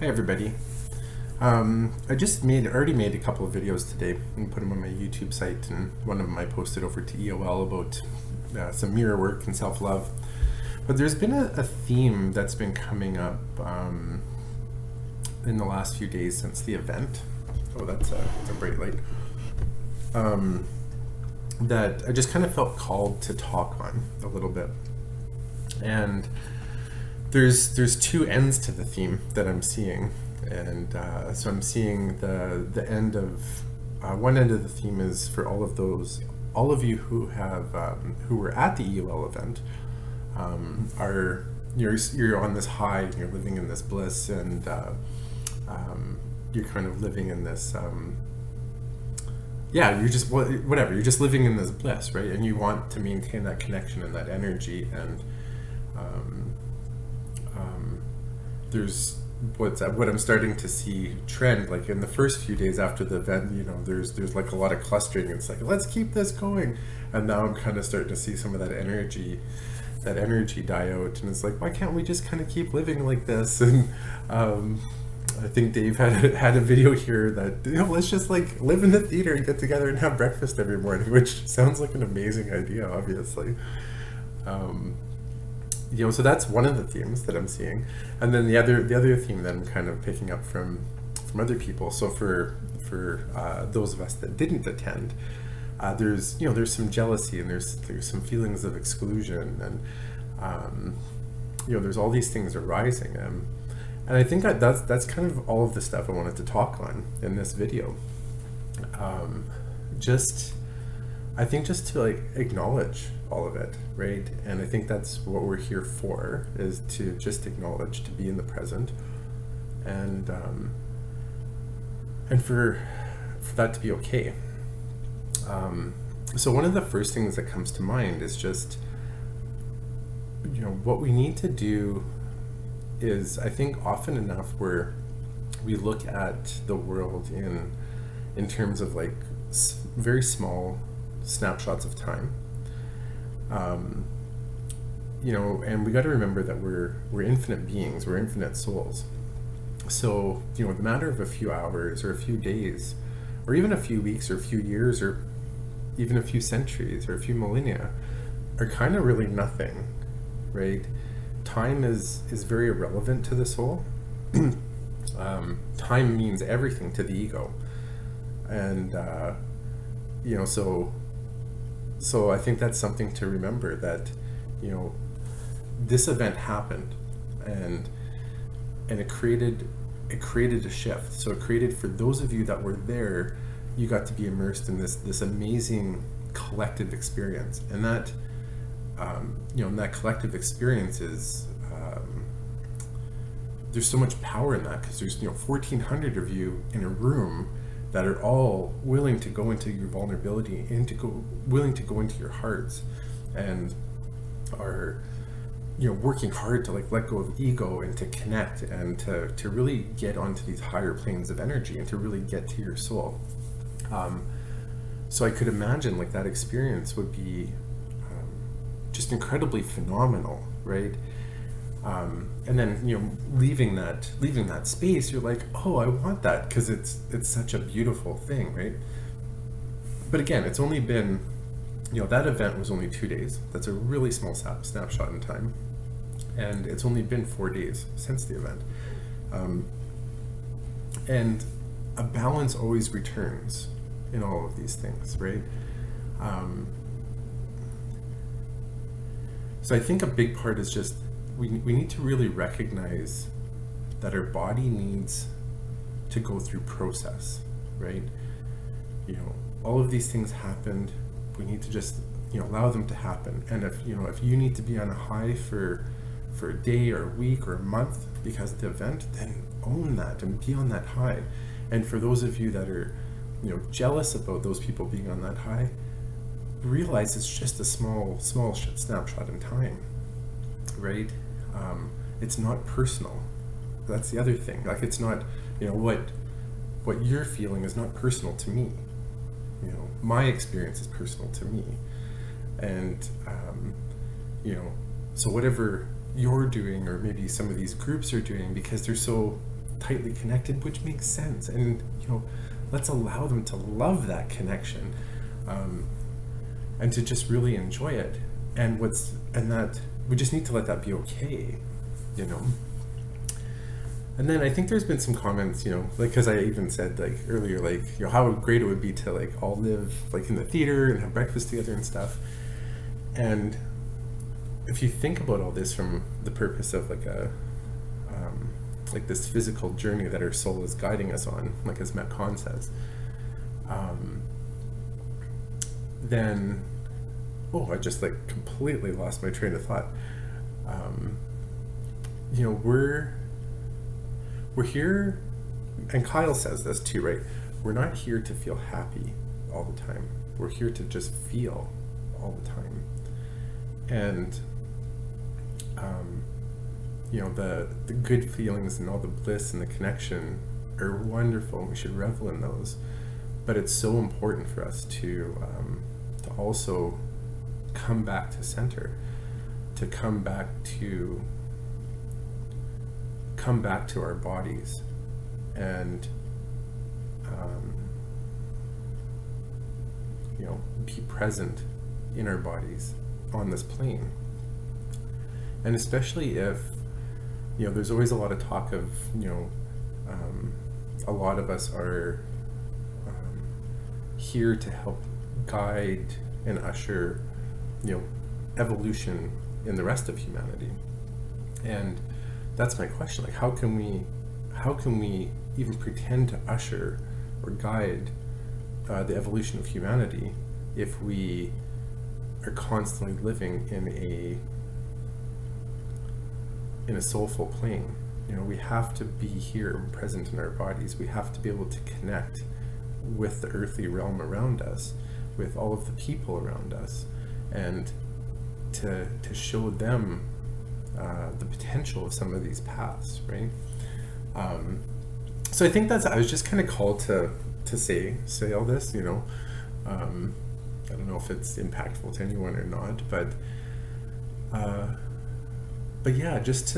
Hi everybody. I just already made a couple of videos today and put them on my YouTube site, and one of them I posted over to EOL about some mirror work and self-love. But there's been a theme that's been coming up in the last few days since the event. Oh, that's a bright light. That I just kind of felt called to talk on a little bit. And there's two ends to the theme that I'm seeing, and so I'm seeing the end of one end of the theme is for all of you who have who were at the EOL event, are you're on this high, you're living in this bliss, and you're kind of living in this you're just whatever, you're just living in this bliss, right? And you want to maintain that connection and that energy, and there's what I'm starting to see trend, like in the first few days after the event, there's like a lot of clustering. It's like, let's keep this going, and now I'm kind of starting to see some of that energy die out, and it's like, why can't we just kind of keep living like this? And I think Dave had a video here that, let's just like live in the theater and get together and have breakfast every morning, which sounds like an amazing idea, obviously. So that's one of the themes that I'm seeing, and then the other theme that I'm kind of picking up from other people. So for those of us that didn't attend, there's some jealousy, and there's some feelings of exclusion, and there's all these things arising, and I think that's kind of all of the stuff I wanted to talk on in this video. I think just to like acknowledge all of it, right? And I think that's what we're here for, is to just acknowledge, to be in the present, and for that to be okay. So one of the first things that comes to mind is just, what we need to do is, I think often enough we look at the world in terms of like very small snapshots of time, and we got to remember that we're infinite beings, we're infinite souls. So the matter of a few hours or a few days, or even a few weeks or a few years, or even a few centuries or a few millennia, are kind of really nothing, right? Time is very irrelevant to the soul. Time means everything to the ego, and so I think that's something to remember, that this event happened, and it created a shift. So it created, for those of you that were there, you got to be immersed in this amazing collective experience, and that that collective experience is, there's so much power in that, because there's 1,400 of you in a room that are all willing to go into your vulnerability, and willing to go into your hearts, and are working hard to like let go of ego and to connect, and to really get onto these higher planes of energy, and to really get to your soul. So I could imagine like that experience would be just incredibly phenomenal, right? And then leaving that space, you're like, oh, I want that, because it's such a beautiful thing, right? But again, it's only been, that event was only 2 days. That's a really small snapshot in time, and it's only been 4 days since the event. And a balance always returns in all of these things, right? So I think a big part is just, we need to really recognize that our body needs to go through process, right? All of these things happened. We need to just allow them to happen. And if you need to be on a high for a day or a week or a month because of the event, then own that and be on that high. And for those of you that are jealous about those people being on that high, realize it's just a small snapshot in time, right? It's not personal. That's the other thing. Like, it's not, what you're feeling is not personal to me. My experience is personal to me, and so whatever you're doing, or maybe some of these groups are doing, because they're so tightly connected, which makes sense. And, you know, let's allow them to love that connection, and to just really enjoy it. And that we just need to let that be okay, you know. And then I think there's been some comments, you know, like, because I even said, like, earlier, like, you know, how great it would be to, like, all live, like, in the theater and have breakfast together and stuff. And if you think about all this from the purpose of, like, like this physical journey that our soul is guiding us on, like as Matt Kahn says, then, I just, like, completely lost my train of thought. You know, we're here, and Kyle says this too, right? We're not here to feel happy all the time. We're here to just feel all the time. And, you know, the good feelings and all the bliss and the connection are wonderful, and we should revel in those. But it's so important for us to also come back to center, to come back to our bodies, and you know, be present in our bodies on this plane. And especially if, you know, there's always a lot of talk of, you know, a lot of us are here to help guide and usher, you know, evolution in the rest of humanity. And that's my question, like, how can we even pretend to usher or guide the evolution of humanity if we are constantly living in a soulful plane? You know, we have to be here and present in our bodies. We have to be able to connect with the earthly realm around us, with all of the people around us, and to show them the potential of some of these paths, right? So I think I was just kind of called to say all this, you know. I don't know if it's impactful to anyone or not, but yeah, just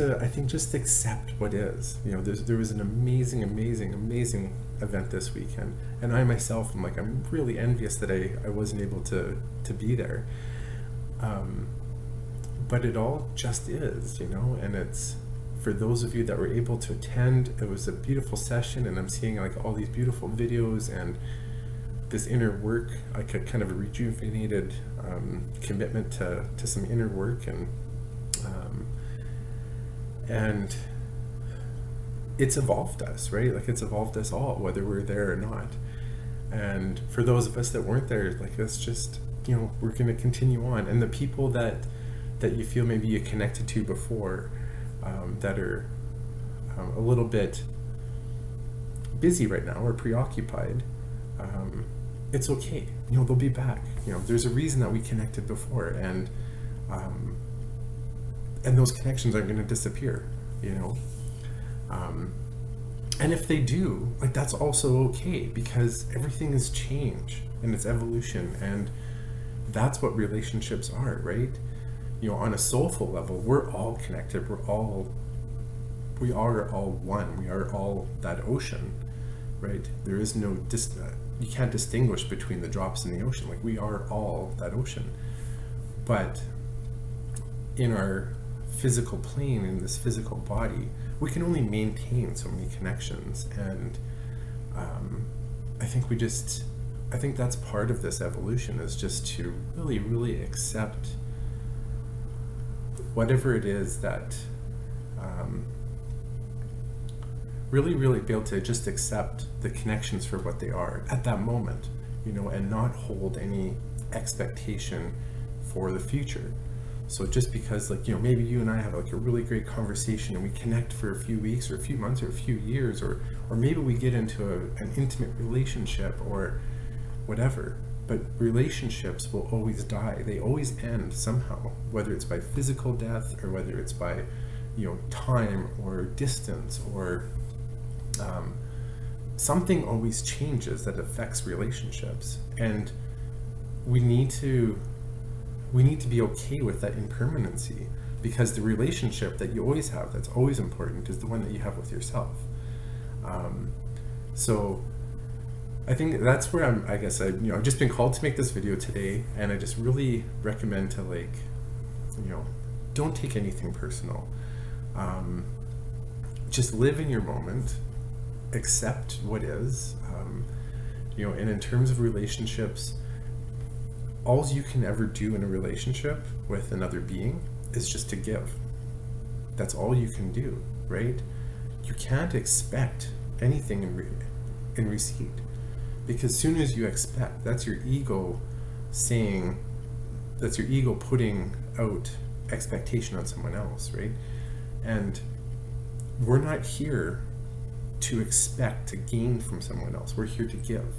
accept what is. You know, there was an amazing event this weekend, and I myself, I'm really envious that I wasn't able to be there. But it all just is, you know, and it's, for those of you that were able to attend, it was a beautiful session, and I'm seeing, like, all these beautiful videos and this inner work, like a kind of a rejuvenated commitment to some inner work, and it's evolved us, right? Like, it's evolved us all, whether we're there or not. And for those of us that weren't there, like, it's just, you know, we're going to continue on. And the people that you feel maybe you connected to before, that are a little bit busy right now or preoccupied, it's okay. You know, they'll be back. You know, there's a reason that we connected before, and those connections aren't going to disappear, you know. And if they do, like, that's also okay, because everything is change and it's evolution, and that's what relationships are, right? You know, on a soulful level, we're all connected. We are all one. We are all that ocean, right? There is no you can't distinguish between the drops in the ocean. Like, we are all that ocean. But in our physical plane, in this physical body, we can only maintain so many connections. And I think that's part of this evolution, is just to really, really accept whatever it is that, really, really be able to just accept the connections for what they are at that moment, you know, and not hold any expectation for the future. So just because, like, you know, maybe you and I have, like, a really great conversation and we connect for a few weeks or a few months or a few years, or maybe we get into an intimate relationship or whatever, but relationships will always die. They always end somehow, whether it's by physical death or whether it's by, you know, time or distance, or something always changes that affects relationships. And we need to be okay with that impermanency, because the relationship that you always have, that's always important, is the one that you have with yourself. So I think that's where I guess I've just been called to make this video today, and I just really recommend to, like, don't take anything personal. Just live in your moment, accept what is, and in terms of relationships, all you can ever do in a relationship with another being is just to give. That's all you can do, right? You can't expect anything in receipt, because as soon as you expect, that's your ego putting out expectation on someone else, right? And we're not here to expect to gain from someone else. We're here to give.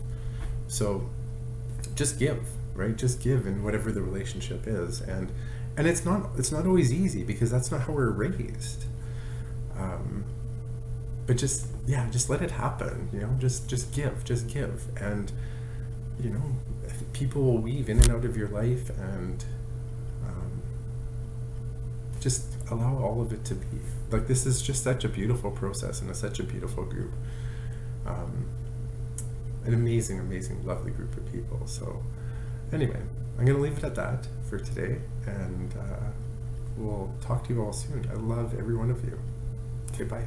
So just give, right? Just give in whatever the relationship is. And it's not always easy, because that's not how we're raised. But just let it happen, just give. And, people will weave in and out of your life, and just allow all of it to be. Like, this is just such a beautiful process, and it's such a beautiful group. An amazing, lovely group of people. So anyway, I'm going to leave it at that for today, and we'll talk to you all soon. I love every one of you. Okay, bye.